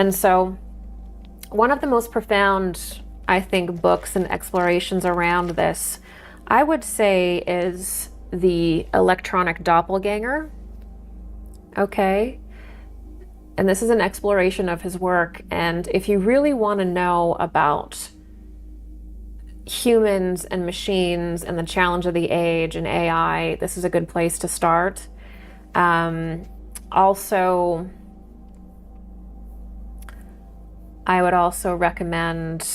And so one of the most profound, I think, books and explorations around this, I would say, is The Electronic Doppelganger. Okay. And this is an exploration of his work. And if you really want to know about humans and machines and the challenge of the age and AI, this is a good place to start. Also, I would also recommend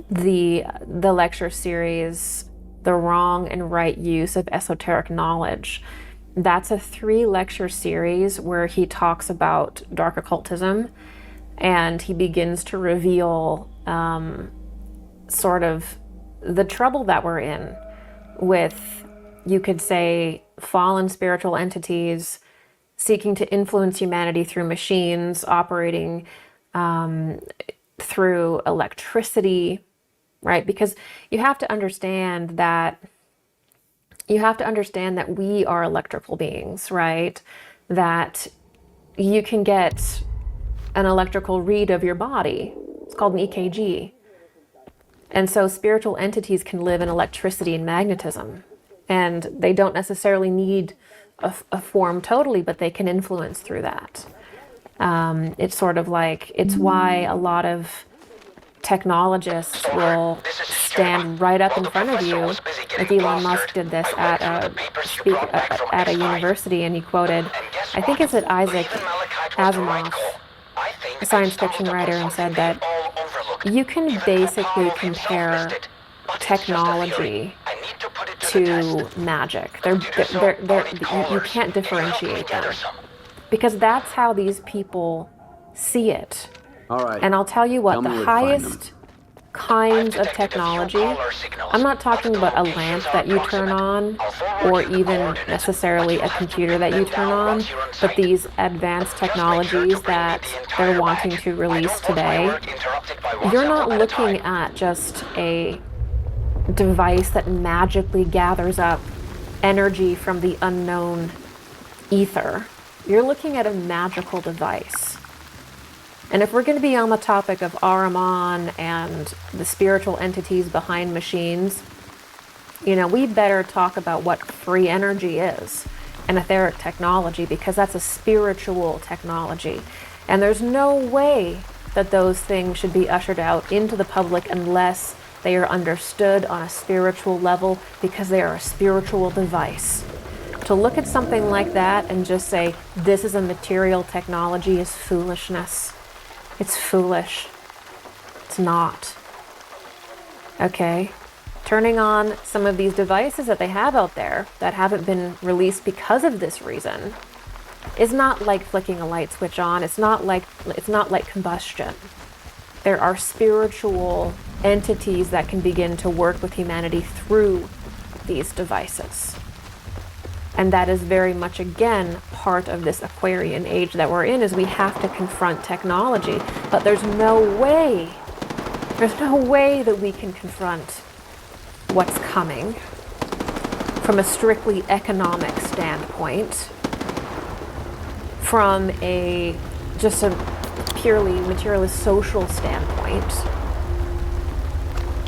the lecture series, The Wrong and Right Use of Esoteric Knowledge. That's a 3-lecture series where he talks about dark occultism, and he begins to reveal sort of the trouble that we're in with, you could say, fallen spiritual entities seeking to influence humanity through machines, operating through electricity, right? Because you have to understand that we are electrical beings, right? That you can get an electrical read of your body. It's called an EKG. And so spiritual entities can live in electricity and magnetism. And they don't necessarily need a form totally, but they can influence through that. It's sort of like, it's why a lot of technologists will stand right up in front of you, like Elon Musk did this at a university, and he quoted, I think it's Isaac Asimov, a science fiction writer, and said that you can basically compare technology to magic. You can't differentiate them, because that's how these people see it. All right. And I'll tell you what, the highest kinds of technology, I'm not talking about a lamp that you turn on or even necessarily a computer that you turn on, but these advanced technologies that they're wanting to release today, you're not looking at just a device that magically gathers up energy from the unknown ether. You're looking at a magical device. And if we're going to be on the topic of Ahriman and the spiritual entities behind machines, we better talk about what free energy is and etheric technology, because that's a spiritual technology. And there's no way that those things should be ushered out into the public unless they are understood on a spiritual level, because they are a spiritual device. To look at something like that and just say, this is a material technology, is foolishness. It's foolish. It's not. Okay? Turning on some of these devices that they have out there that haven't been released because of this reason is not like flicking a light switch on. It's not like combustion. There are spiritual entities that can begin to work with humanity through these devices. And that is very much, again, part of this Aquarian age that we're in, is we have to confront technology. But there's no way that we can confront what's coming from a strictly economic standpoint, from just a purely materialist social standpoint.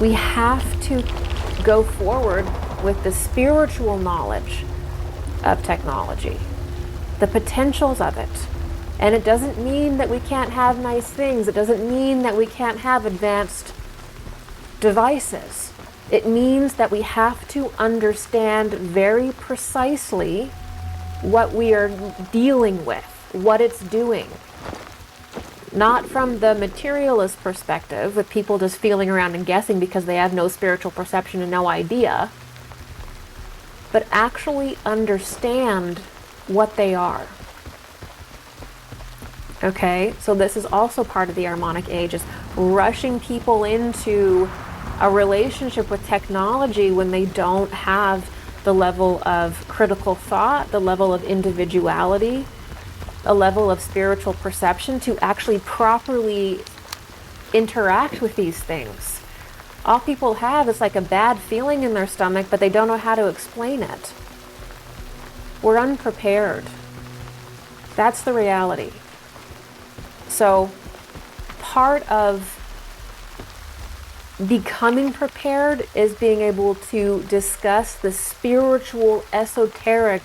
We have to go forward with the spiritual knowledge of technology, the potentials of it. And it doesn't mean that we can't have nice things. It doesn't mean that we can't have advanced devices. It means that we have to understand very precisely what we are dealing with, what it's doing. Not from the materialist perspective, with people just feeling around and guessing because they have no spiritual perception and no idea, but actually understand what they are. Okay, so this is also part of the Harmonic Age, is rushing people into a relationship with technology when they don't have the level of critical thought, the level of individuality, a level of spiritual perception to actually properly interact with these things. All people have is like a bad feeling in their stomach, but they don't know how to explain it. We're unprepared. That's the reality. So part of becoming prepared is being able to discuss the spiritual, esoteric,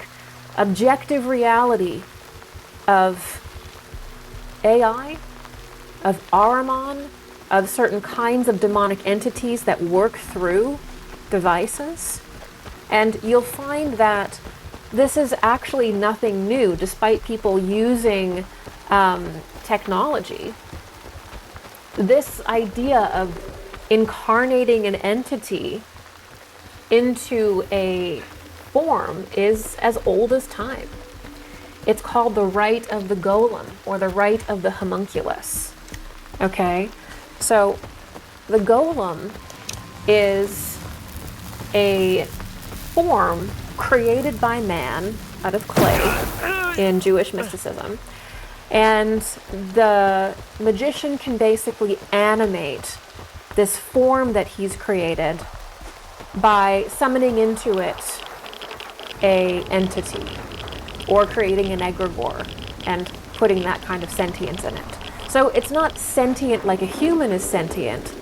objective reality of AI, of Ahriman, of certain kinds of demonic entities that work through devices. And you'll find that this is actually nothing new, despite people using technology. This idea of incarnating an entity into a form is as old as time. It's called the rite of the golem, or the rite of the homunculus. Okay? So the golem is a form created by man out of clay in Jewish mysticism. And the magician can basically animate this form that he's created by summoning into it a entity or creating an egregore and putting that kind of sentience in it. So it's not sentient like a human is sentient,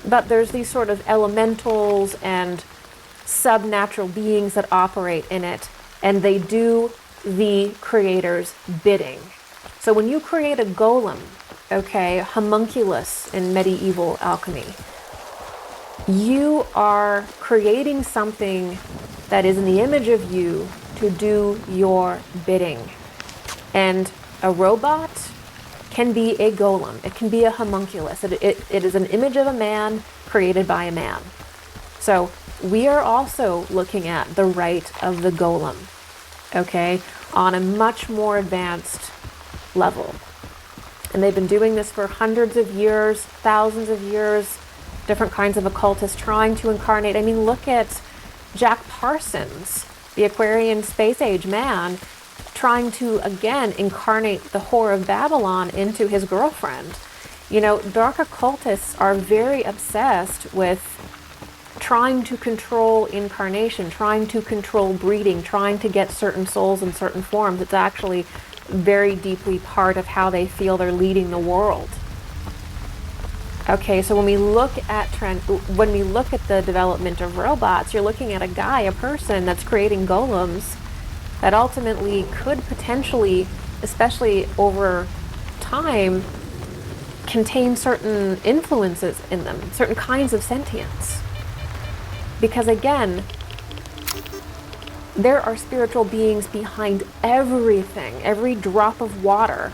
but there's these sort of elementals and subnatural beings that operate in it, and they do the creator's bidding. So when you create a golem, okay, homunculus in medieval alchemy, you are creating something that is in the image of you to do your bidding. And a robot can be a golem. It can be a homunculus. It is an image of a man created by a man. So we are also looking at the rite of the golem, okay, on a much more advanced level. And they've been doing this for hundreds of years, thousands of years, different kinds of occultists trying to incarnate. I mean, look at Jack Parsons, the Aquarian space age man, trying to, again, incarnate the whore of Babylon into his girlfriend. You know, dark occultists are very obsessed with trying to control incarnation, trying to control breeding, trying to get certain souls in certain forms. It's actually very deeply part of how they feel they're leading the world. Okay, so when we look at the development of robots, you're looking at a person that's creating golems that ultimately could potentially, especially over time, contain certain influences in them, certain kinds of sentience. Because again, there are spiritual beings behind everything, every drop of water.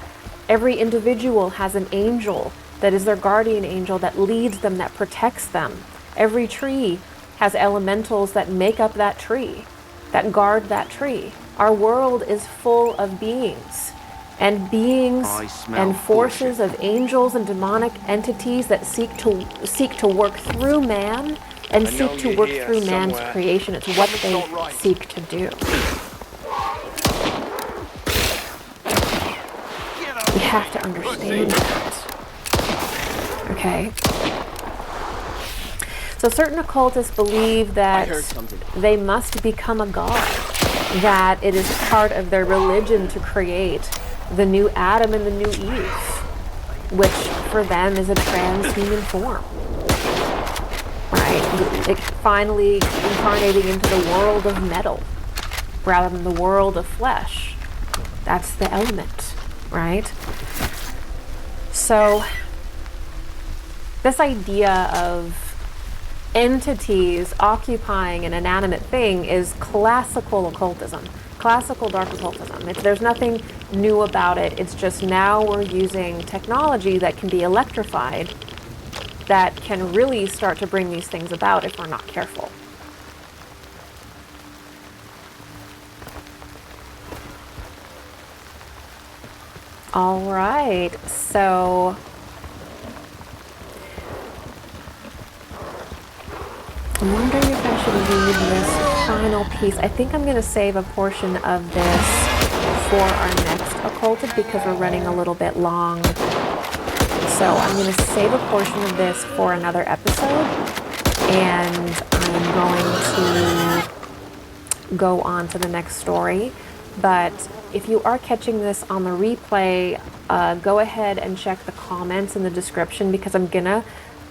Every individual has an angel that is their guardian angel that leads them, that protects them. Every tree has elementals that make up that tree, that guard that tree. Our world is full of beings and forces of angels and demonic entities that seek to work through man and seek to work through man's creation. It's what they seek to do. We have to understand that. Okay? So certain occultists believe that they must become a god, that it is part of their religion to create the new Adam and the new Eve, which for them is a transhuman form. Right? It finally incarnating into the world of metal rather than the world of flesh. That's the element, right? So this idea of entities occupying an inanimate thing is classical occultism, classical dark occultism. There's nothing new about it. It's just now we're using technology that can be electrified that can really start to bring these things about if we're not careful. All right, so I'm wondering if I should read this final piece. I think I'm going to save a portion of this for our next occulted because we're running a little bit long. So I'm going to save a portion of this for another episode, and I'm going to go on to the next story. But if you are catching this on the replay, go ahead and check the comments in the description, because I'm gonna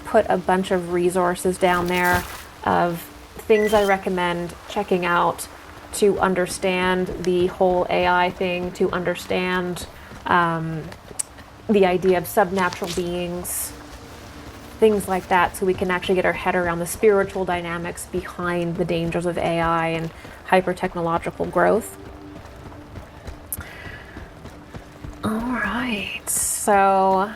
put a bunch of resources down there of things I recommend checking out to understand the whole AI thing, to understand the idea of subnatural beings, things like that, so we can actually get our head around the spiritual dynamics behind the dangers of AI and hyper-technological growth. All right, so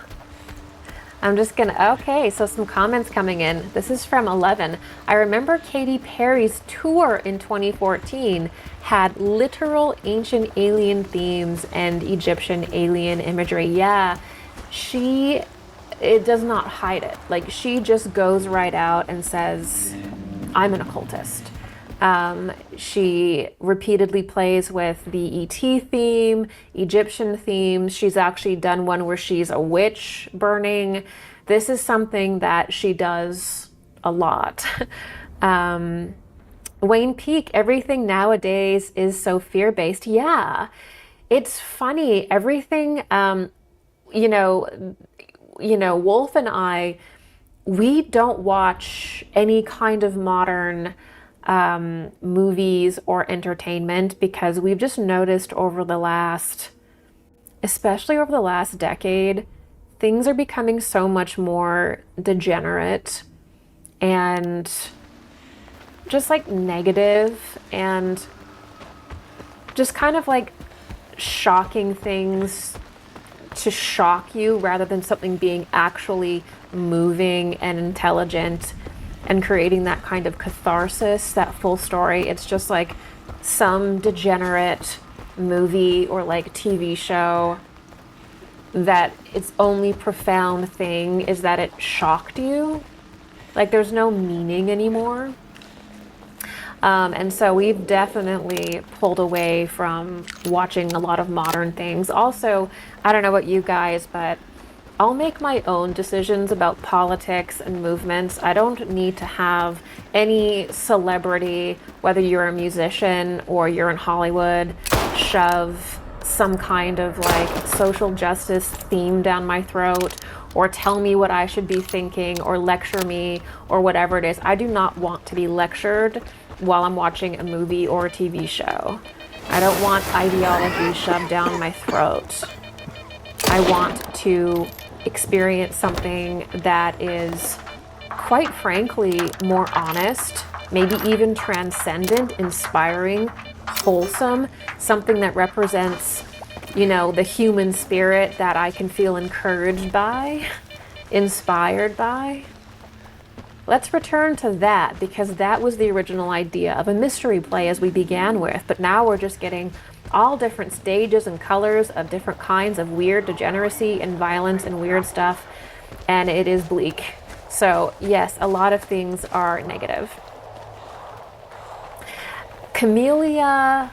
I'm just gonna, okay, so some comments coming in. This is from 11. I remember Katy Perry's tour in 2014 had literal ancient alien themes and Egyptian alien imagery. Yeah, it does not hide it. Like, she just goes right out and says, I'm an occultist. She repeatedly plays with the ET theme, Egyptian themes. She's actually done one where she's a witch burning. This is something that she does a lot. Wayne Peak, everything nowadays is so fear-based. Yeah, it's funny. Everything, Wolf and I, we don't watch any kind of modern movies or entertainment, because we've just noticed especially over the last decade, things are becoming so much more degenerate and just like negative, and just kind of like shocking things to shock you rather than something being actually moving and intelligent and creating that kind of catharsis, that full story. It's just like some degenerate movie or like TV show that its only profound thing is that it shocked you. Like, there's no meaning anymore. And so we've definitely pulled away from watching a lot of modern things. Also, I don't know about you guys, but I'll make my own decisions about politics and movements. I don't need to have any celebrity, whether you're a musician or you're in Hollywood, shove some kind of like social justice theme down my throat, or tell me what I should be thinking, or lecture me, or whatever it is. I do not want to be lectured while I'm watching a movie or a TV show. I don't want ideology shoved down my throat. I want to experience something that is, quite frankly, more honest, maybe even transcendent, inspiring, wholesome, something that represents, the human spirit that I can feel encouraged by, inspired by. Let's return to that, because that was the original idea of a mystery play as we began with, but now we're just getting all different stages and colors of different kinds of weird degeneracy and violence and weird stuff, and it is bleak. So yes, a lot of things are negative. Camellia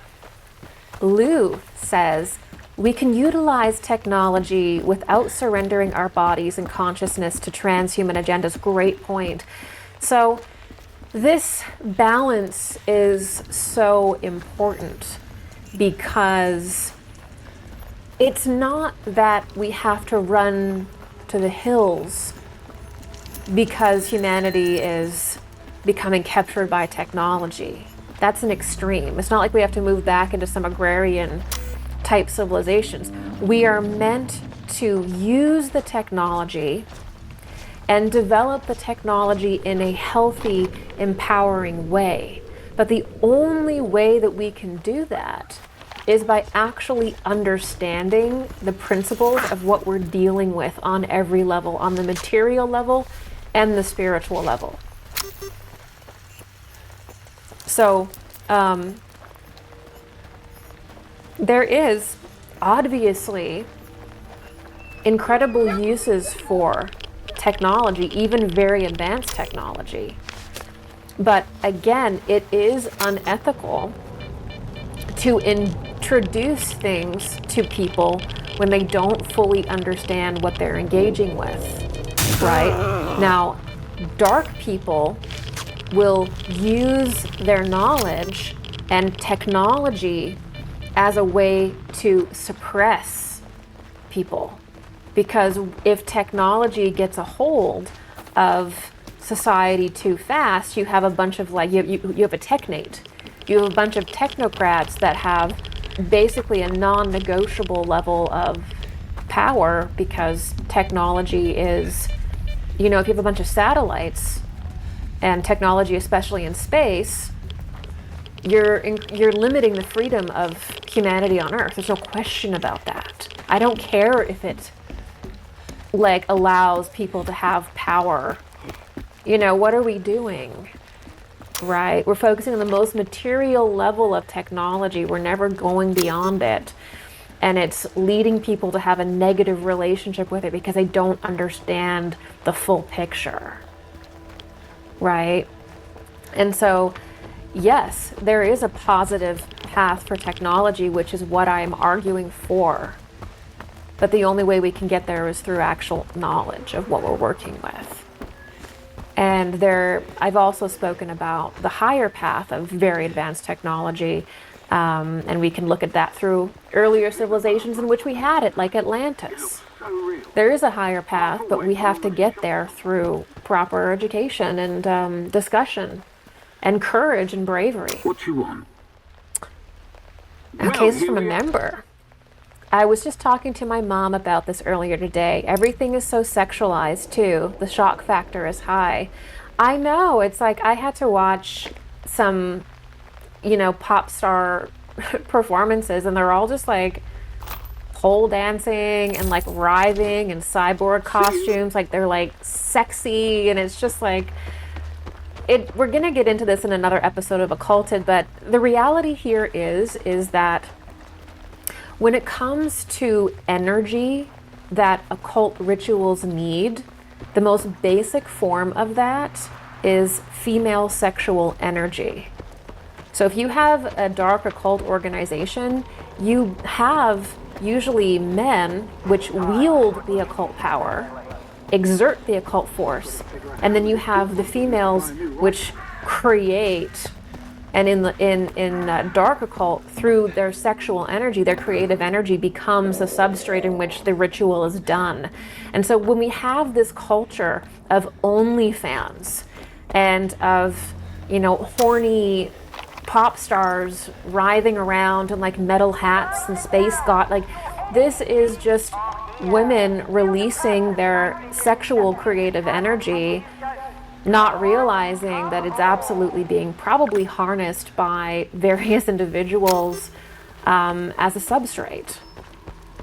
Lou says, we can utilize technology without surrendering our bodies and consciousness to transhuman agendas. Great point. So this balance is so important, because it's not that we have to run to the hills because humanity is becoming captured by technology. That's an extreme. It's not like we have to move back into some agrarian type civilizations. We are meant to use the technology and develop the technology in a healthy, empowering way. But the only way that we can do that is by actually understanding the principles of what we're dealing with on every level, on the material level and the spiritual level. So, there is obviously incredible uses for technology, even very advanced technology. But again, it is unethical to introduce things to people when they don't fully understand what they're engaging with, right? Now, dark people will use their knowledge and technology as a way to suppress people. Because if technology gets a hold of society too fast, you have a bunch of you have a technate. You have a bunch of technocrats that have basically a non-negotiable level of power, because technology is, if you have a bunch of satellites and technology, especially in space, you're limiting the freedom of humanity on Earth. There's no question about that. I don't care if it allows people to have power. What are we doing? Right? We're focusing on the most material level of technology. We're never going beyond it. And it's leading people to have a negative relationship with it because they don't understand the full picture. Right? And so, yes, there is a positive path for technology, which is what I'm arguing for. But the only way we can get there is through actual knowledge of what we're working with. And I've also spoken about the higher path of very advanced technology, and we can look at that through earlier civilizations in which we had it, like Atlantis. There is a higher path, but we have to get there through proper education and discussion and courage and bravery. What you want? Okay, this is from a member. I was just talking to my mom about this earlier today. Everything is so sexualized too. The shock factor is high. I know, it's like I had to watch some, pop star performances, and they're all just pole dancing and writhing in cyborg costumes. They're sexy, and it's just we're gonna get into this in another episode of Occulted, but the reality here is that when it comes to energy that occult rituals need, the most basic form of that is female sexual energy. So if you have a dark occult organization, you have usually men which wield the occult power, exert the occult force, and then you have the females which create. And in dark occult, through their sexual energy, their creative energy becomes the substrate in which the ritual is done. And so when we have this culture of OnlyFans and of, horny pop stars writhing around in metal hats and space god, this is just women releasing their sexual creative energy, not realizing that it's absolutely being probably harnessed by various individuals as a substrate,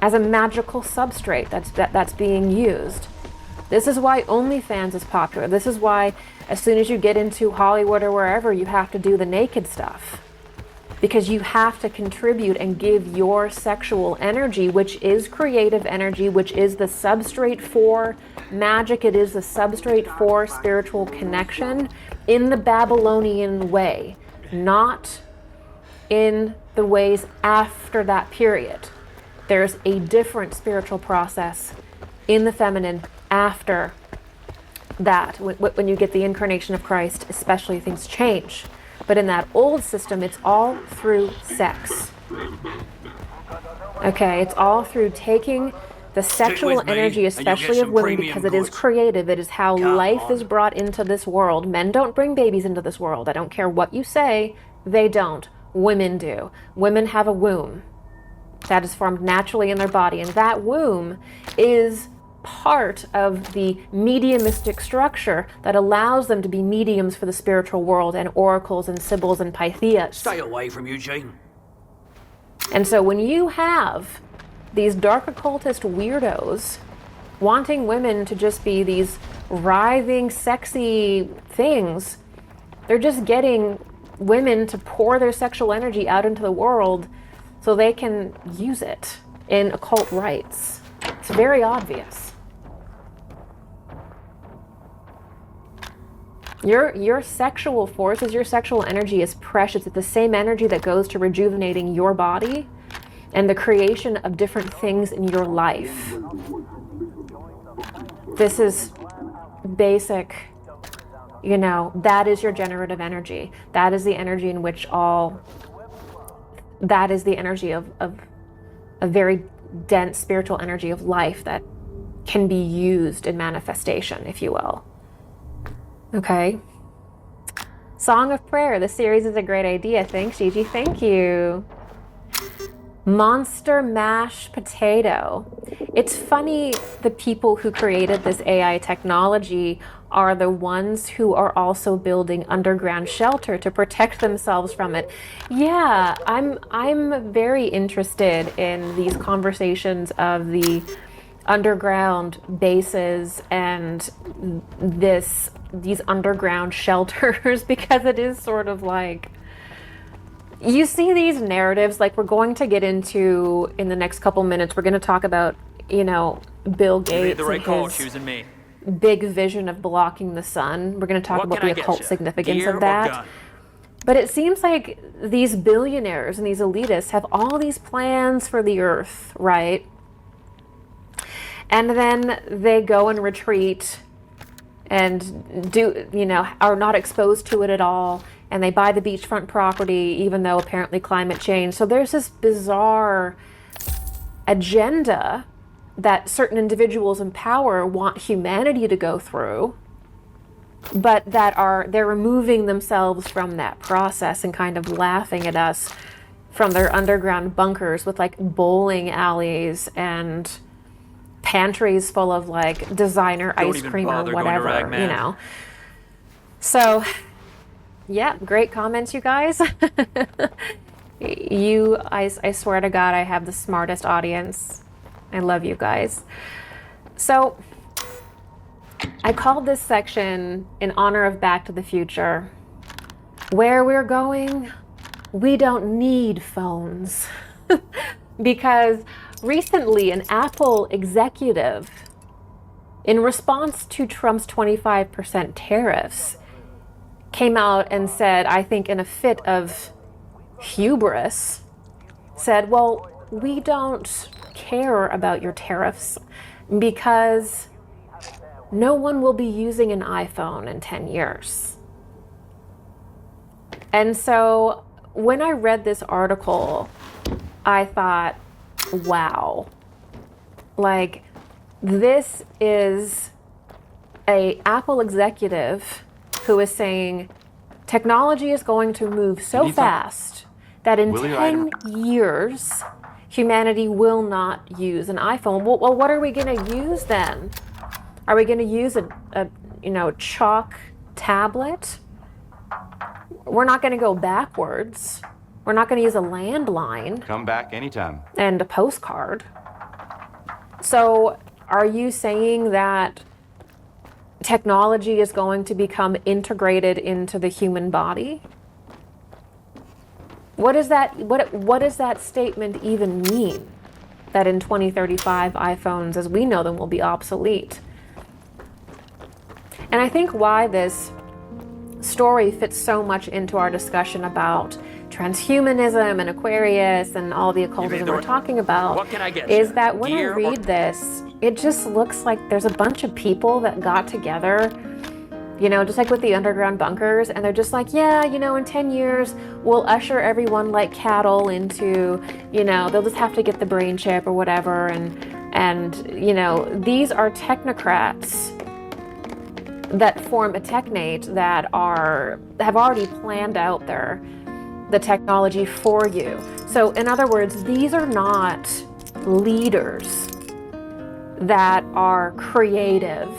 as a magical substrate that's being used. This is why OnlyFans is popular. This is why as soon as you get into Hollywood or wherever, you have to do the naked stuff. Because you have to contribute and give your sexual energy, which is creative energy, which is the substrate for magic. It is the substrate for spiritual connection in the Babylonian way, not in the ways after that period. There's a different spiritual process in the feminine after that. When you get the incarnation of Christ, especially, things change. But in that old system, it's all through sex. Okay, it's all through taking the sexual energy, especially of women, because it is creative. It is how life is brought into this world. Men don't bring babies into this world. I don't care what you say, they don't. Women do. Women have a womb that is formed naturally in their body, and that womb is part of the mediumistic structure that allows them to be mediums for the spiritual world, and oracles and sibyls and pythias. Stay away from Eugene. And so when you have these dark occultist weirdos wanting women to just be these writhing, sexy things, they're just getting women to pour their sexual energy out into the world so they can use it in occult rites. It's very obvious. Your sexual forces, your sexual energy is precious. It's the same energy that goes to rejuvenating your body and the creation of different things in your life. This is basic, that is your generative energy. That is the energy in which all that is the energy of a very dense spiritual energy of life that can be used in manifestation, if you will. Okay. Song of Prayer. The series is a great idea. Thanks, Gigi. Thank you. Monster Mash Potato. It's funny, the people who created this AI technology are the ones who are also building underground shelter to protect themselves from it. Yeah, I'm very interested in these conversations of the underground bases and these underground shelters because it is sort of like, you see these narratives, like we're going to get into in the next couple minutes. We're going to talk about, Bill Gates and his big vision of blocking the sun. We're going to talk about the occult significance of that. But it seems like these billionaires and these elitists have all these plans for the earth, right? And then they go and retreat and are not exposed to it at all. And they buy the beachfront property, even though apparently climate change. So there's this bizarre agenda that certain individuals in power want humanity to go through, but they're removing themselves from that process and kind of laughing at us from their underground bunkers with like bowling alleys and pantries full of like designer ice cream or whatever, So, yeah, great comments, you guys. I swear to God, I have the smartest audience. I love you guys. So, I called this section in honor of Back to the Future. Where we're going, we don't need phones. Because recently, an Apple executive, in response to Trump's 25% tariffs, came out and said, I think in a fit of hubris, said, well, we don't care about your tariffs because no one will be using an iPhone in 10 years. And so when I read this article, I thought, wow, like this is a Apple executive who is saying technology is going to move so fast that in 10 years, humanity will not use an iPhone. Well, what are we going to use then? Are we going to use a chalk tablet? We're not going to go backwards. We're not going to use a landline. Come back anytime. And a postcard. So are you saying that technology is going to become integrated into the human body? What does that statement even mean? That in 2035 iPhones as we know them will be obsolete. And I think why this story fits so much into our discussion about transhumanism and Aquarius and all the occultism we're talking about is that when I read this, it just looks like there's a bunch of people that got together, just like with the underground bunkers, and they're just like, yeah, in 10 years, we'll usher everyone like cattle into, they'll just have to get the brain chip or whatever, and these are technocrats that form a technate that have already planned out the technology for you. So in other words, these are not leaders that are creative,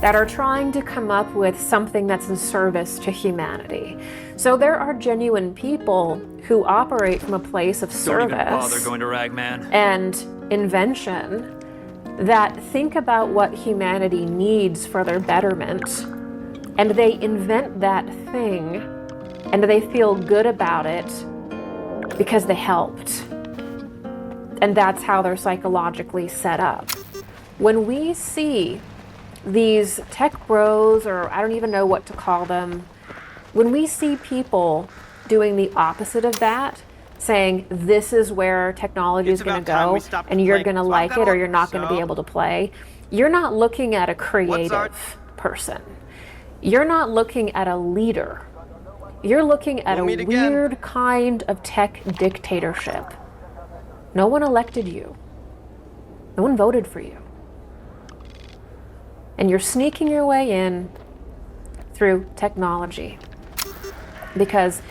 that are trying to come up with something that's in service to humanity. So there are genuine people who operate from a place of service and invention that think about what humanity needs for their betterment, and they invent that thing, and they feel good about it because they helped. And that's how they're psychologically set up. When we see these tech bros, or I don't even know what to call them, when we see people doing the opposite of that, saying this is where technology is going to go and you're going to like it or you're not going to be able to play, you're not looking at a creative person. You're not looking at a leader. You're looking at a We'll meet again. weird kind of tech dictatorship. No one elected you. No one voted for you. And you're sneaking your way in through technology. Because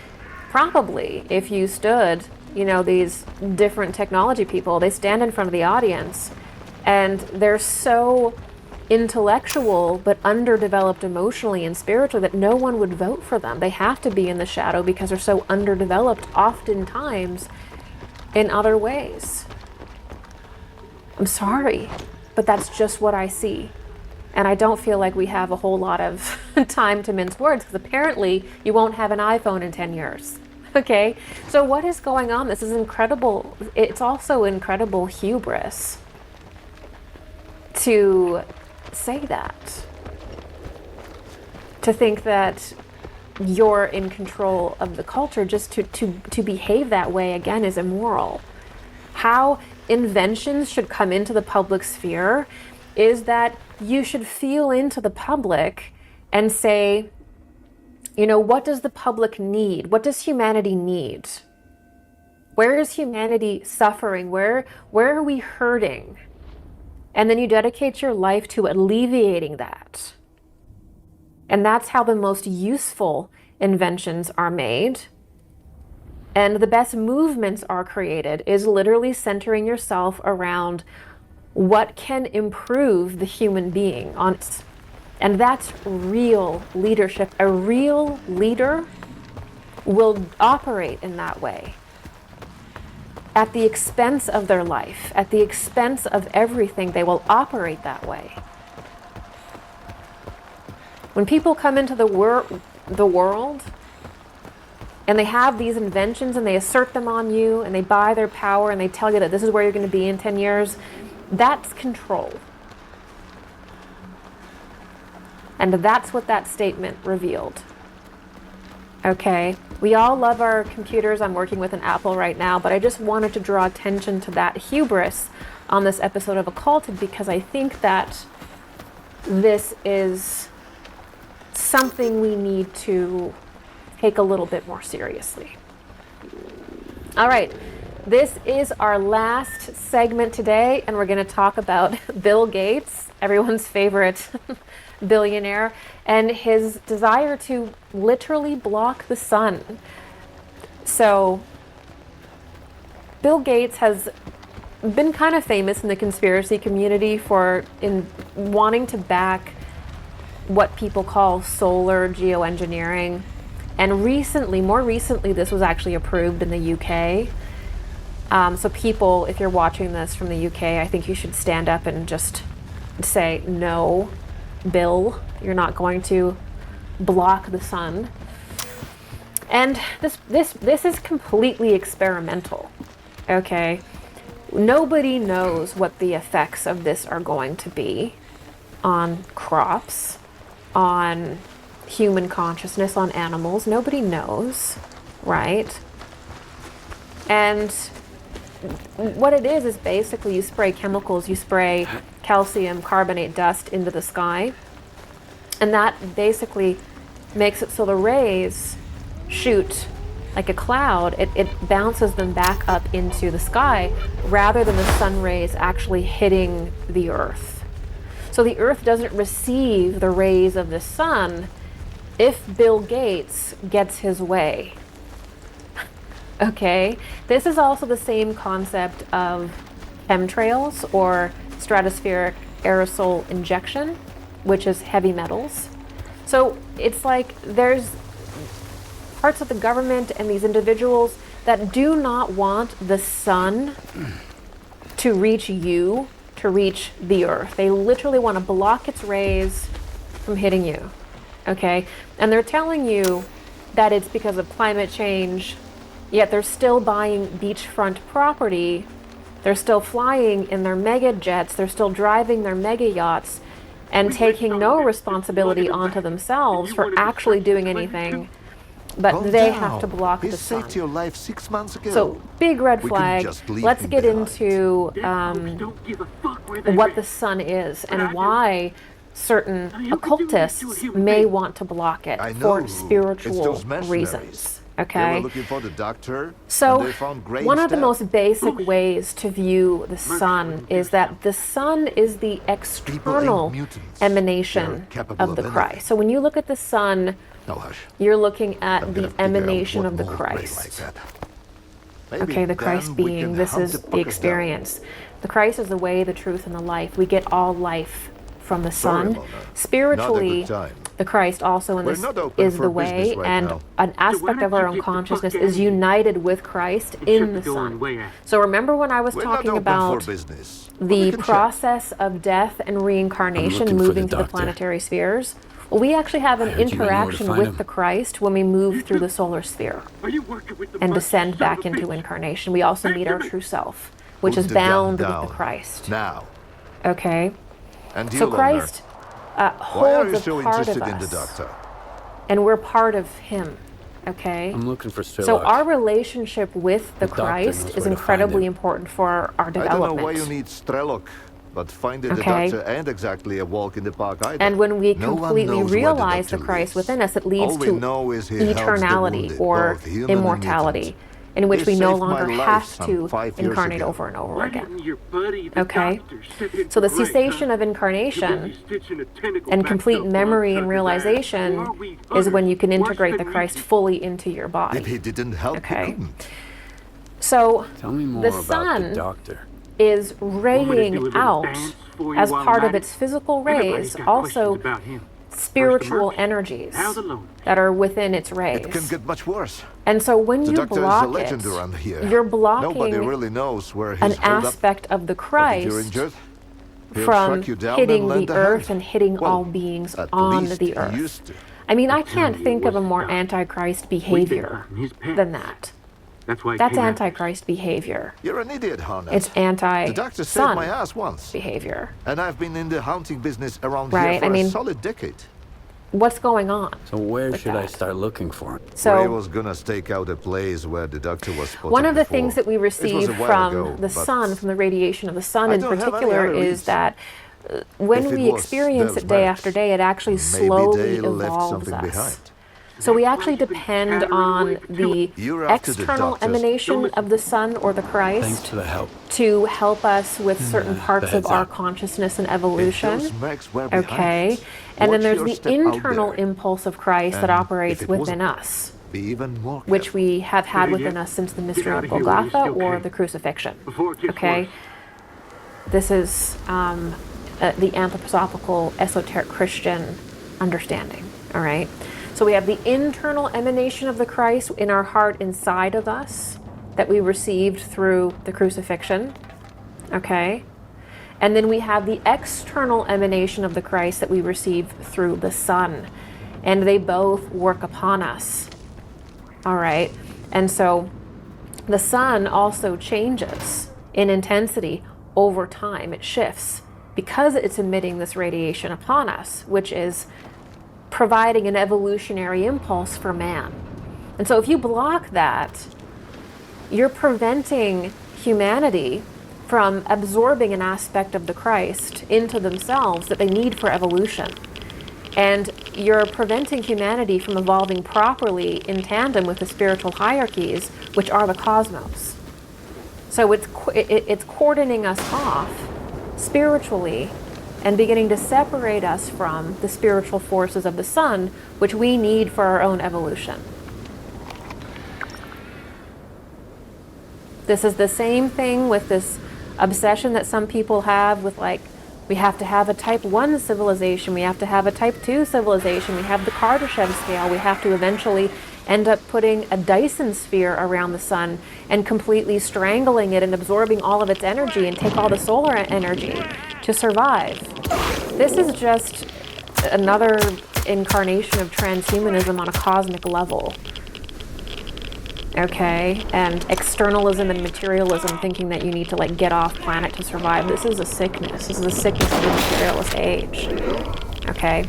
probably if you stood, these different technology people, they stand in front of the audience and they're so intellectual but underdeveloped emotionally and spiritually that no one would vote for them. They have to be in the shadow because they're so underdeveloped oftentimes in other ways. I'm sorry, but that's just what I see. And I don't feel like we have a whole lot of time to mince words because apparently you won't have an iPhone in 10 years. Okay, so what is going on? This is incredible. It's also incredible hubris to say that. To think that you're in control of the culture, just to behave that way again is immoral. How inventions should come into the public sphere is that you should feel into the public and say, what does the public need? What does humanity need? Where is humanity suffering? Where are we hurting? And then you dedicate your life to alleviating that. And that's how the most useful inventions are made. And the best movements are created is literally centering yourself around what can improve the human being on it. And that's real leadership. A real leader will operate in that way. At the expense of their life, at the expense of everything, they will operate that way. When people come into the world and they have these inventions and they assert them on you and they buy their power and they tell you that this is where you're going to be in 10 years, that's control. And that's what that statement revealed. Okay, we all love our computers. I'm working with an Apple right now, but I just wanted to draw attention to that hubris on this episode of Occulted because I think that this is something we need to take a little bit more seriously. All right, this is our last segment today, and we're going to talk about Bill Gates, everyone's favorite billionaire, and his desire to literally block the sun. So, Bill Gates has been kind of famous in the conspiracy community for wanting to back what people call solar geoengineering. And more recently, this was actually approved in the UK. So people, if you're watching this from the UK, I think you should stand up and just say, no, Bill, you're not going to block the sun. And this is completely experimental, okay? Nobody knows what the effects of this are going to be on crops, on human consciousness, on animals. Nobody knows, right? And what it is basically you spray chemicals, you spray calcium carbonate dust into the sky, and that basically makes it so the rays shoot like a cloud. It bounces them back up into the sky rather than the sun rays actually hitting the earth. So the earth doesn't receive the rays of the sun if Bill Gates gets his way. Okay, this is also the same concept of chemtrails or stratospheric aerosol injection, which is heavy metals. So it's like there's parts of the government and these individuals that do not want the sun to reach you, to reach the earth. They literally want to block its rays from hitting you, okay? And they're telling you that it's because of climate change, yet they're still buying beachfront property. They're still flying in their mega jets. They're still driving their mega yachts and taking no responsibility onto themselves for actually doing anything. But they have to block the sun. Saved your life 6 months ago. So, big red flag. Let's get into what the sun is and why certain occultists may want to block it for spiritual reasons. Okay? They were looking for the doctor, so and they found Graham's one of the death. most basic ways to view the sun is that the sun is the external emanation of the Christ. So when you look at the sun, you're looking at the emanation of the Christ. Okay, the Christ being, this is the experience. The Christ is the way, the truth, and the life. We get all life from the sun. Spiritually, the Christ also in this is the way, and an aspect of our own consciousness is united with Christ in the sun. So remember when I was talking about the process of death and reincarnation moving to the planetary spheres? Well, we actually have an interaction with the Christ when we move through the solar sphere and descend back into incarnation. We also meet our true self, which is bound with the Christ. Okay? So Christ holds a part of us, and we're part of him. Okay? I'm looking for Strelok. So our relationship with the Christ is incredibly important for our development. I don't know why you need Strelok, but finding the doctor ain't exactly a walk in the park either. And when we completely realize the Christ within us, it leads to eternality or immortality, in which we no longer have to incarnate over and over again. Okay? So the cessation of incarnation and complete memory and realization is when you can integrate the Christ fully into your body. If he didn't help, okay? So the sun is raying out, as part of its physical rays, also spiritual energies that are within its rays. It can get much worse. And so when you block it, you're blocking nobody really knows where he's an aspect of the Christ from hitting the earth and hitting all beings on the earth. I mean, I can't think of a more antichrist behavior than that. That's antichrist behavior. You're an idiot, Harnett. It's anti-sun The doctor saved my ass once. behavior. And I've been in the haunting business around here for a solid decade. What's going on? So where should I start looking for it? So Ray was gonna stake out a place where the doctor was spotted one of the before. things that we receive from the sun, from the radiation of the sun in particular, is that when we experience it day after day, it actually slowly evolves us. So we actually depend on the external emanation of the sun or the Christ to help us with certain parts of our consciousness and evolution. Okay? And then there's the internal impulse of Christ that operates within us, which we have had within us since the mystery of Golgotha or the crucifixion. Okay? This is the anthroposophical, esoteric Christian understanding. All right? So we have the internal emanation of the Christ in our heart inside of us that we received through the crucifixion, okay? And then we have the external emanation of the Christ that we receive through the Son. And they both work upon us, all right? And so the sun also changes in intensity over time. It shifts because it's emitting this radiation upon us, which is providing an evolutionary impulse for man. And so if you block that, you're preventing humanity from absorbing an aspect of the Christ into themselves that they need for evolution. And you're preventing humanity from evolving properly in tandem with the spiritual hierarchies, which are the cosmos. So it's cordoning us off spiritually and beginning to separate us from the spiritual forces of the sun, which we need for our own evolution. This is the same thing with this obsession that some people have with, like, we have to have a type 1 civilization, we have to have a type 2 civilization, we have the Kardashev scale, we have to eventually end up putting a Dyson sphere around the sun and completely strangling it and absorbing all of its energy and take all the solar energy to survive. This is just another incarnation of transhumanism on a cosmic level. Okay? And externalism and materialism, thinking that you need to, like, get off planet to survive. This is a sickness. This is a sickness of the materialist age. Okay?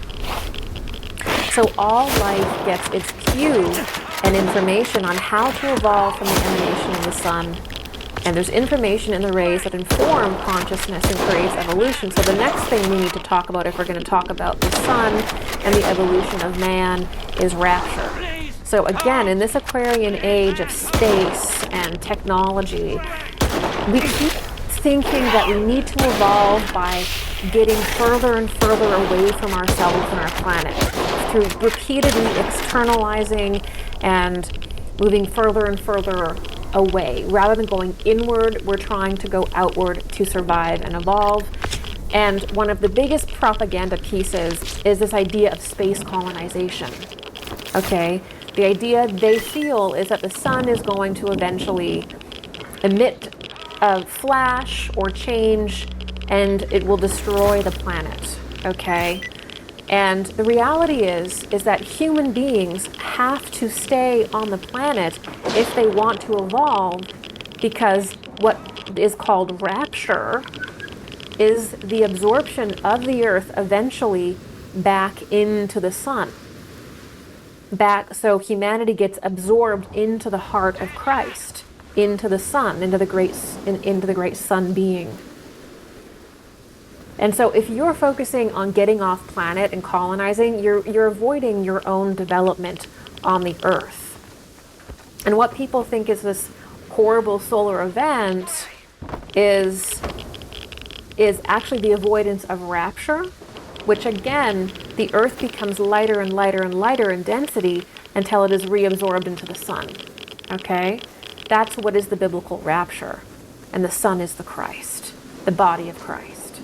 So all life gets its cue and information on how to evolve from the emanation of the sun And there's information in the rays that inform consciousness and creates evolution. So the next thing we need to talk about, if we're going to talk about the sun and the evolution of man, is rapture. So again, in this Aquarian age of space and technology, we keep thinking that we need to evolve by getting further and further away from ourselves and our planet through repeatedly externalizing and moving further and further away. Rather than going inward, we're trying to go outward to survive and evolve. And one of the biggest propaganda pieces is this idea of space colonization. Okay? The idea they feel is that the sun is going to eventually emit a flash or change, and it will destroy the planet. Okay? And the reality is that human beings have to stay on the planet if they want to evolve, because what is called rapture is the absorption of the earth eventually back into the sun. So humanity gets absorbed into the heart of Christ, into the sun, into the great sun being. And so if you're focusing on getting off planet and colonizing, you're avoiding your own development on the earth. And what people think is this horrible solar event is actually the avoidance of rapture, which again, the earth becomes lighter and lighter and lighter in density until it is reabsorbed into the sun. Okay? That's what is the biblical rapture. And the sun is the Christ, the body of Christ.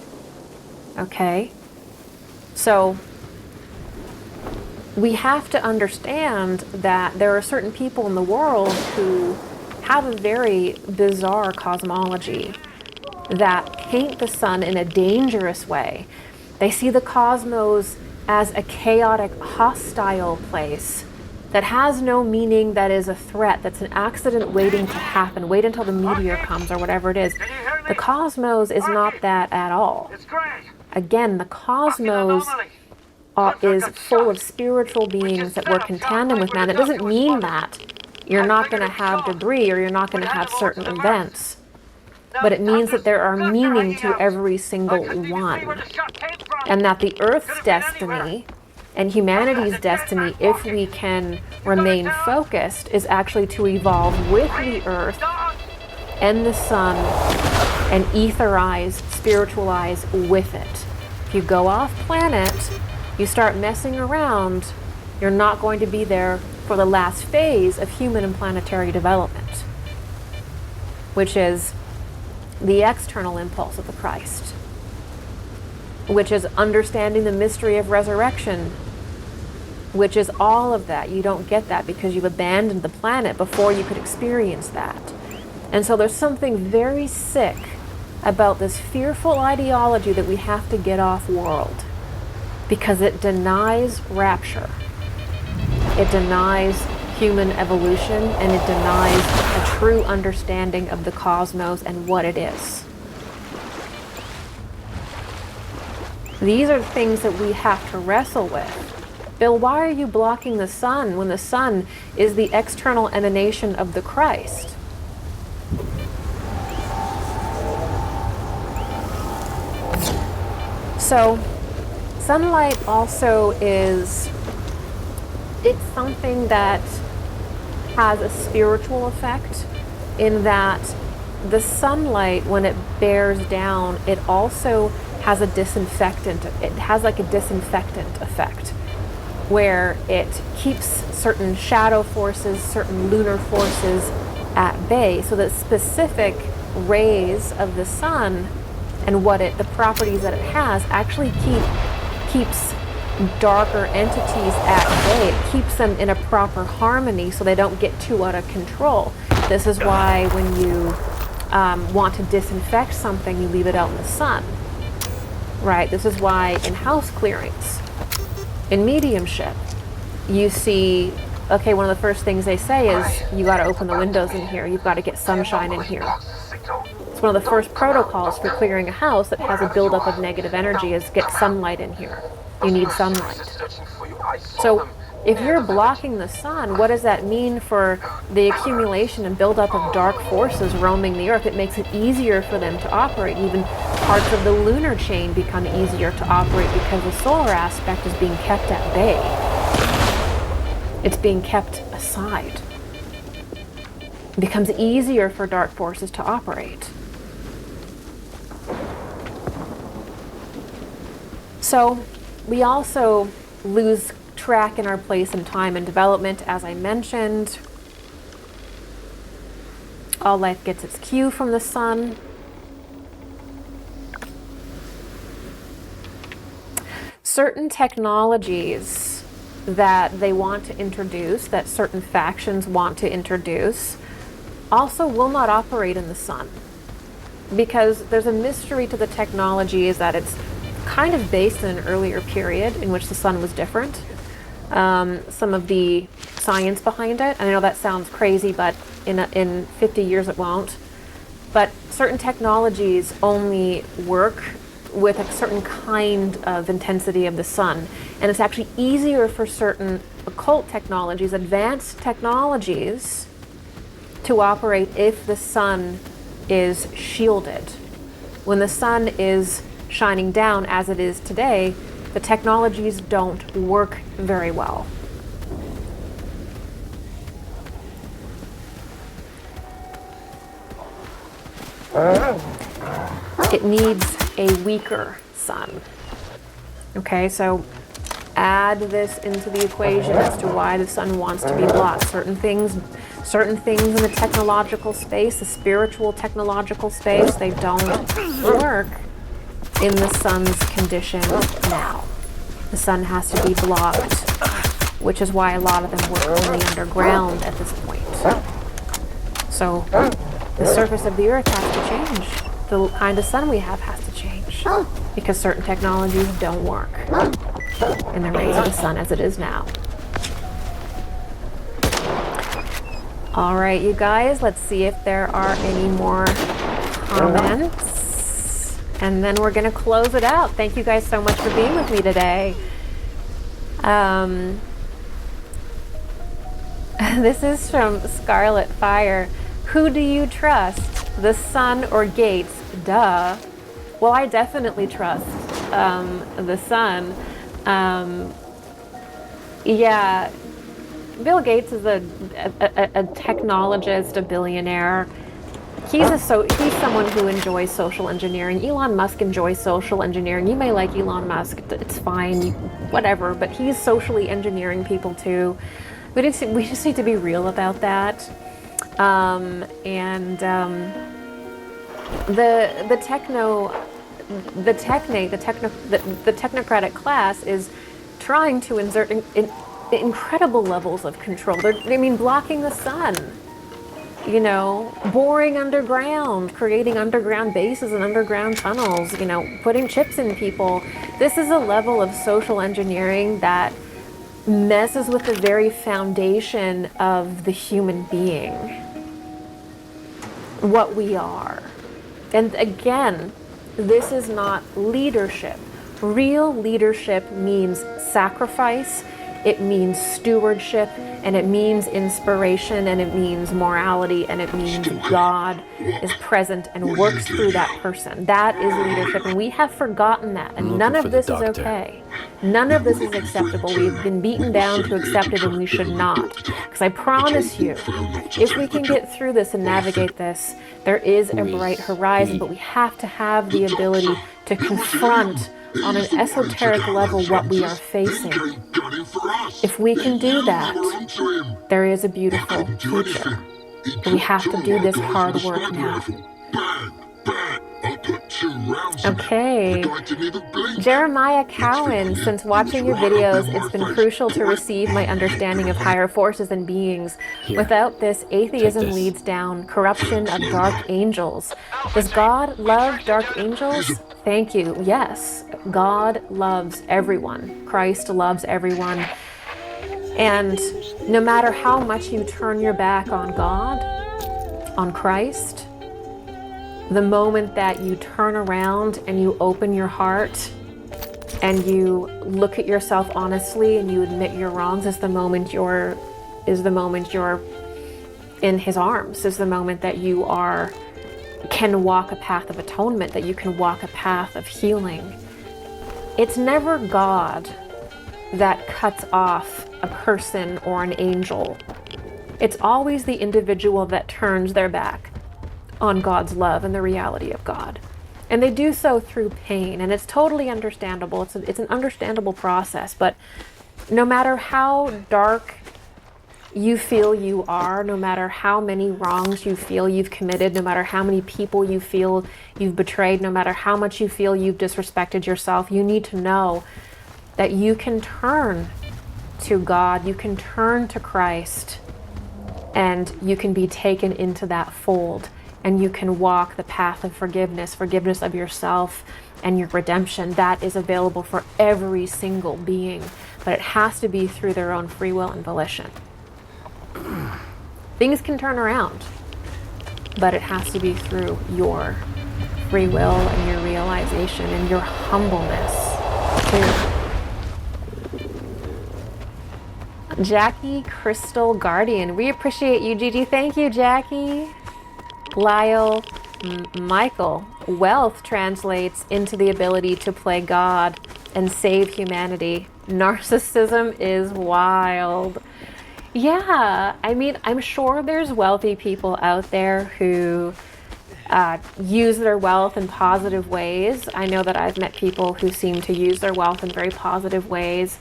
Okay? So we have to understand that there are certain people in the world who have a very bizarre cosmology that paint the sun in a dangerous way. They see the cosmos as a chaotic, hostile place that has no meaning, that is a threat, that's an accident waiting to happen. Wait until the meteor comes or whatever it is. The cosmos is not that at all. Again, the cosmos is full of spiritual beings that work in tandem with man. It doesn't mean that you're not going to have debris or you're not going to have certain events. But it means that there are meaning to every single one. And that the Earth's destiny and humanity's destiny, if we can remain focused, is actually to evolve with the Earth and the sun and etherize, spiritualize with it. If you go off planet, you start messing around, you're not going to be there for the last phase of human and planetary development, which is the external impulse of the Christ, which is understanding the mystery of resurrection, which is all of that. You don't get that because you've abandoned the planet before you could experience that. And so there's something very sick about this fearful ideology that we have to get off world, because it denies rapture. It denies human evolution, and it denies a true understanding of the cosmos and what it is. These are things that we have to wrestle with. Bill, why are you blocking the sun when the sun is the external emanation of the Christ? So, sunlight also it's something that has a spiritual effect, in that the sunlight, when it bears down, it also has a disinfectant. It has like a disinfectant effect, where it keeps certain shadow forces, certain lunar forces at bay, so that specific rays of the sun and the properties that it has actually keeps darker entities at bay. It keeps them in a proper harmony so they don't get too out of control. This is why when you want to disinfect something, you leave it out in the sun, right? This is why in house clearings, in mediumship, you see, okay, one of the first things they say is, you got to open the windows in here, you've got to get sunshine in here. It's one of the first protocols for clearing a house that has a buildup of negative energy, is get sunlight in here. You need sunlight. So if you're blocking the sun, what does that mean for the accumulation and buildup of dark forces roaming the Earth? It makes it easier for them to operate. Even parts of the lunar chain become easier to operate because the solar aspect is being kept at bay. It's being kept aside. It becomes easier for dark forces to operate. So we also lose track in our place in time and development, as I mentioned. All life gets its cue from the sun. Certain technologies that they want to introduce, that certain factions want to introduce, also will not operate in the sun. Because there's a mystery to the technology, is that it's kind of based in an earlier period in which the sun was different. Some of the science behind it, and I know that sounds crazy, but in 50 years it won't. But certain technologies only work with a certain kind of intensity of the sun. And it's actually easier for certain occult technologies, advanced technologies, to operate if the sun is shielded. When the sun is shining down, as it is today, the technologies don't work very well. It needs a weaker sun. Okay, so add this into the equation as to why the sun wants to be blocked. Certain things in the technological space, the spiritual technological space, they don't work in the sun's condition now. The sun has to be blocked, which is why a lot of them work only underground at this point. So the surface of the Earth has to change. The kind of sun we have has to change because certain technologies don't work in the rays of the sun as it is now. All right, you guys, let's see if there are any more comments, and then we're going to close it out. Thank you guys so much for being with me today. This is from Scarlet Fire. Who do you trust, the sun or Gates? Duh. Well, I definitely trust the sun. Yeah, Bill Gates is a technologist, a billionaire. He's someone who enjoys social engineering. Elon Musk enjoys social engineering. You may like Elon Musk, it's fine, whatever, but he's socially engineering people too. We just need to be real about that. The technocratic class is trying to insert incredible levels of control. Blocking the sun, boring underground, creating underground bases and underground tunnels, putting chips in people. This is a level of social engineering that messes with the very foundation of the human being, what we are. And again, this is not leadership. Real leadership means sacrifice, it means stewardship, and it means inspiration, and it means morality, and it means God is present and works through that person. That is leadership, and we have forgotten that, and none of this is okay. None of this is acceptable. We've been beaten down to accept it, and we should not. Because I promise you, if we can get through this and navigate this, there is a bright horizon, but we have to have the ability to confront on an esoteric level what we are facing. If we can do that, there is a beautiful future. But we have to do this hard work now. Okay. Jeremiah Cowan, since watching your videos, it's been crucial to receive my understanding of higher forces and beings. Without this, atheism leads down corruption of dark angels. Does God love dark angels? Thank you. Yes, God loves everyone. Christ loves everyone. And no matter how much you turn your back on God, on Christ, the moment that you turn around and you open your heart and you look at yourself honestly and you admit your wrongs is the moment you're in his arms, is the moment that you can walk a path of atonement, that you can walk a path of healing. It's never God that cuts off a person or an angel. It's always the individual that turns their back on God's love and the reality of God. And they do so through pain, and it's totally understandable. It's an understandable process, but no matter how dark you feel you are, no matter how many wrongs you feel you've committed, no matter how many people you feel you've betrayed, no matter how much you feel you've disrespected yourself, you need to know that you can turn to God, you can turn to Christ, and you can be taken into that fold, and you can walk the path of forgiveness of yourself and your redemption. That is available for every single being, but it has to be through their own free will and volition. Things can turn around, but it has to be through your free will and your realization and your humbleness too. Jackie Crystal Guardian, we appreciate you, Gigi. Thank you, Jackie. Lyle Michael, wealth translates into the ability to play God and save humanity. Narcissism is wild. Yeah, I mean, I'm sure there's wealthy people out there who use their wealth in positive ways. I know that I've met people who seem to use their wealth in very positive ways,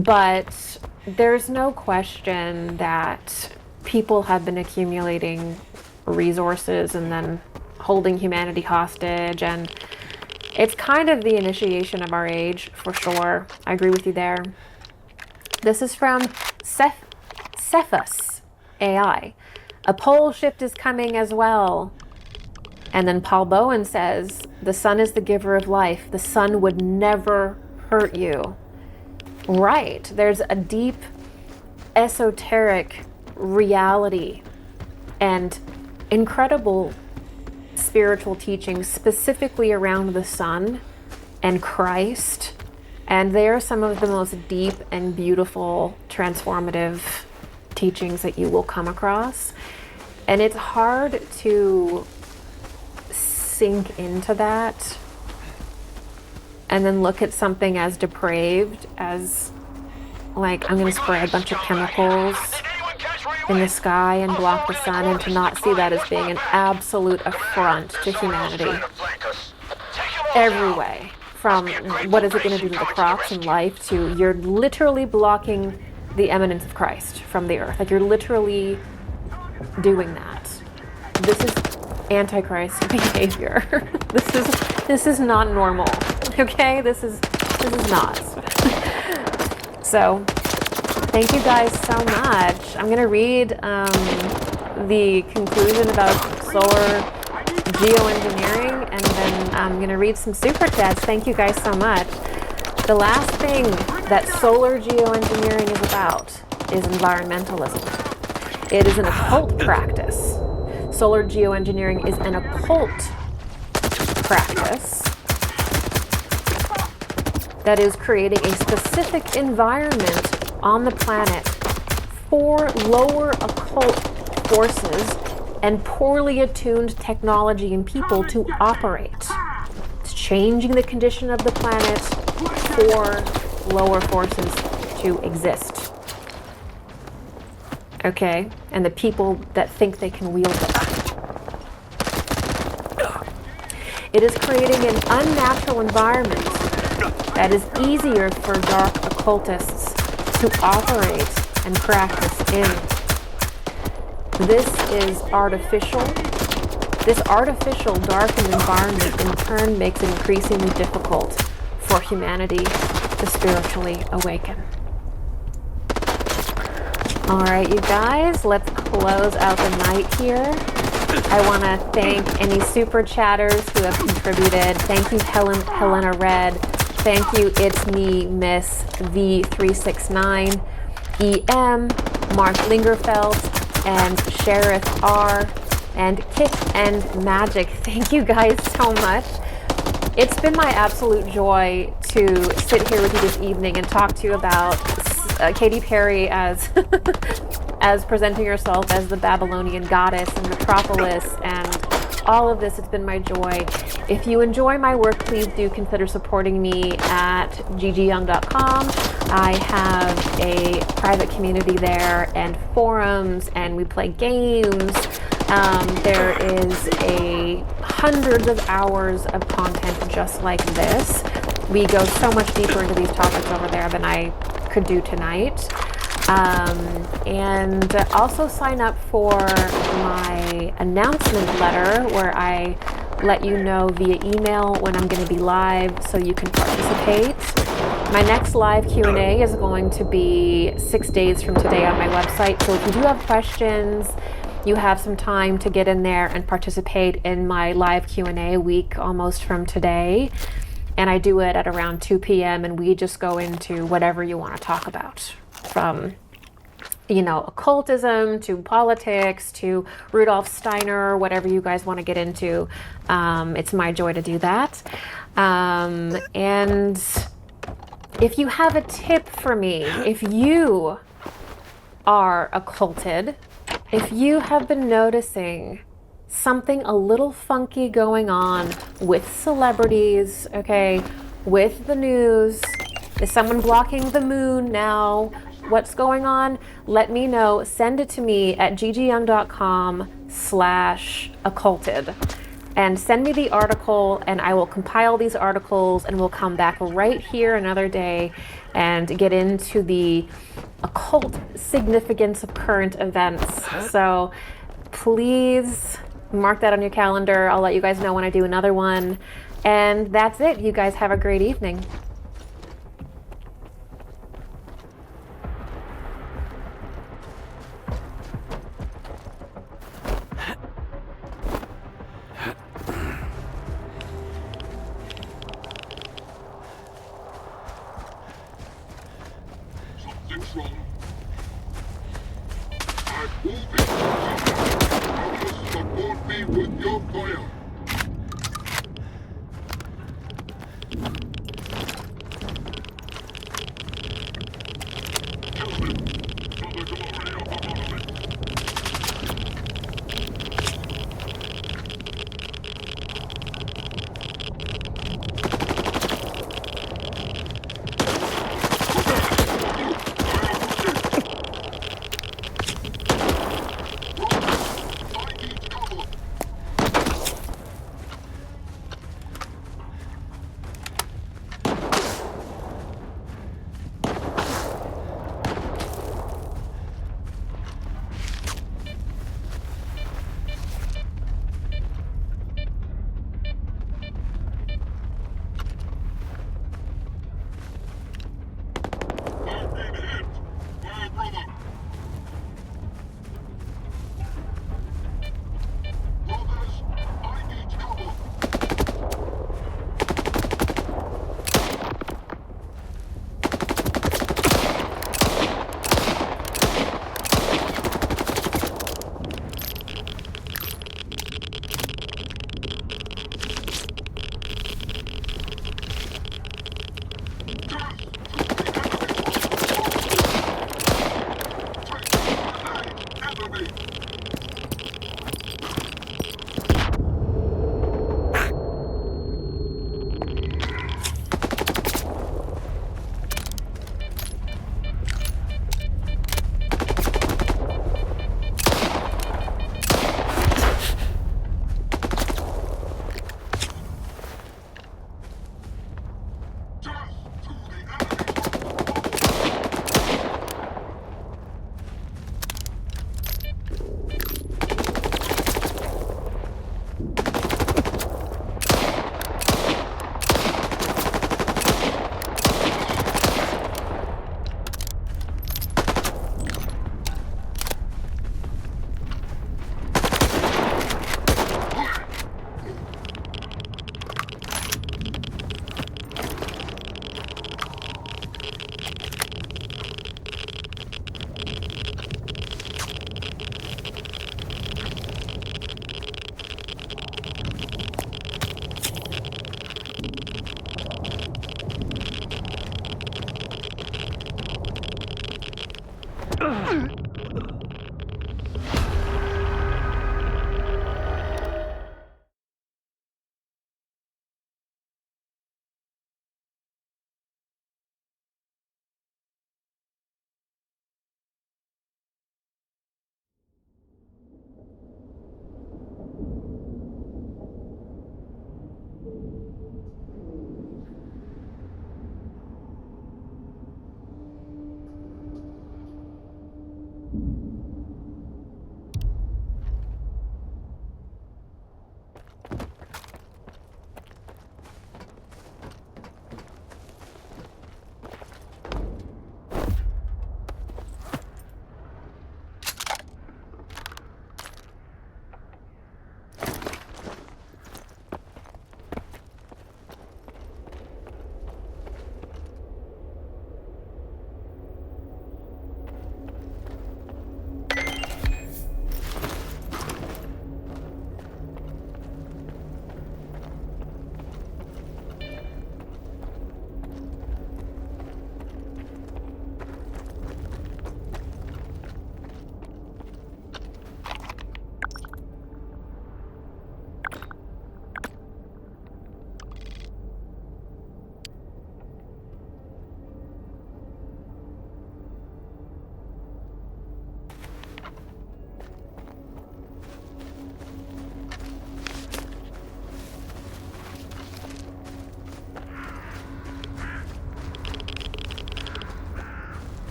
but there's no question that people have been accumulating resources and then holding humanity hostage, and it's kind of the initiation of our age, for sure. I agree with you there. This is from Cephas AI. A pole shift is coming as well. And then Paul Bowen says, the sun is the giver of life. The sun would never hurt you. Right. There's a deep esoteric reality and incredible spiritual teachings specifically around the sun and Christ. And they are some of the most deep and beautiful transformative teachings that you will come across. And it's hard to sink into that and then look at something as depraved as, like, I'm going to spray a bunch of chemicals in the sky and block the sun, and to not see that as being an absolute affront to humanity. Every way. From what is it going to do to the crops and life, to you're literally blocking the eminence of Christ from the earth. Like, you're literally doing that. This is antichrist behavior. This is not normal. Okay? This is not. So, thank you guys so much. I'm going to read the conclusion about solar geoengineering, and then I'm going to read some super chats. Thank you guys so much. The last thing that solar geoengineering is about is environmentalism. It is an occult practice. Solar geoengineering is an occult practice that is creating a specific environment on the planet for lower occult forces and poorly attuned technology and people to operate. It's changing the condition of the planet for lower forces to exist. Okay? And the people that think they can wield it. It is creating an unnatural environment that is easier for dark occultists to operate and practice in. This is artificial. This artificial darkened environment in turn makes it increasingly difficult for humanity to spiritually awaken. All right, you guys, let's close out the night here. I want to thank any super chatters who have contributed. Thank you, Helena Red. Thank you, It's Me, Miss V369, EM, Mark Lingerfeld, and Sheriff R, and Kick and Magic. Thank you guys so much. It's been my absolute joy to sit here with you this evening and talk to you about Katy Perry as as presenting herself as the Babylonian goddess and metropolis and all of this. It's been my joy. If you enjoy my work, please do consider supporting me at ggyoung.com. I have a private community there and forums, and we play games. There is hundreds of hours of content just like this. We go so much deeper into these topics over there than I could do tonight. And also sign up for my announcement letter where I let you know via email when I'm going to be live so you can participate. My next live Q&A is going to be 6 days from today on my website. So if you do have questions, you have some time to get in there and participate in my live Q&A a week almost from today. And I do it at around 2 p.m. and we just go into whatever you want to talk about, from occultism to politics to Rudolf Steiner, whatever you guys want to get into. It's my joy to do that. And if you have a tip for me, if you are occulted, if you have been noticing something a little funky going on with celebrities, okay, with the news, is someone blocking the moon now? What's going on? Let me know. Send it to me at ggyoung.com/occulted. And send me the article, and I will compile these articles, and we'll come back right here another day and get into the occult significance of current events. So please mark that on your calendar. I'll let you guys know when I do another one. And that's it. You guys have a great evening. Something's wrong. I'm moving. Support me with your fire. Kill them for the glory of the monument.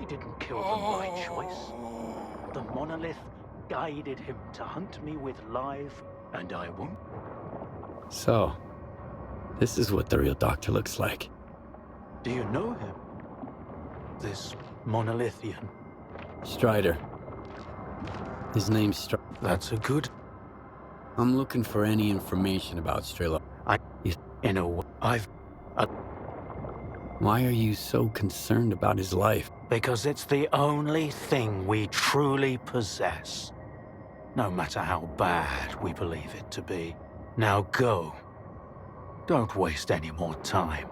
didn't kill them by choice. The monolith guided him to hunt me with live, and I won't. So, this is what the real doctor looks like. Do you know him? This monolithian? Strider. His name's Strider. That's a good... I'm looking for any information about Strela. In a way, Why are you so concerned about his life? because it's the only thing we truly possess. No matter how bad we believe it to be. Now go. Don't waste any more time.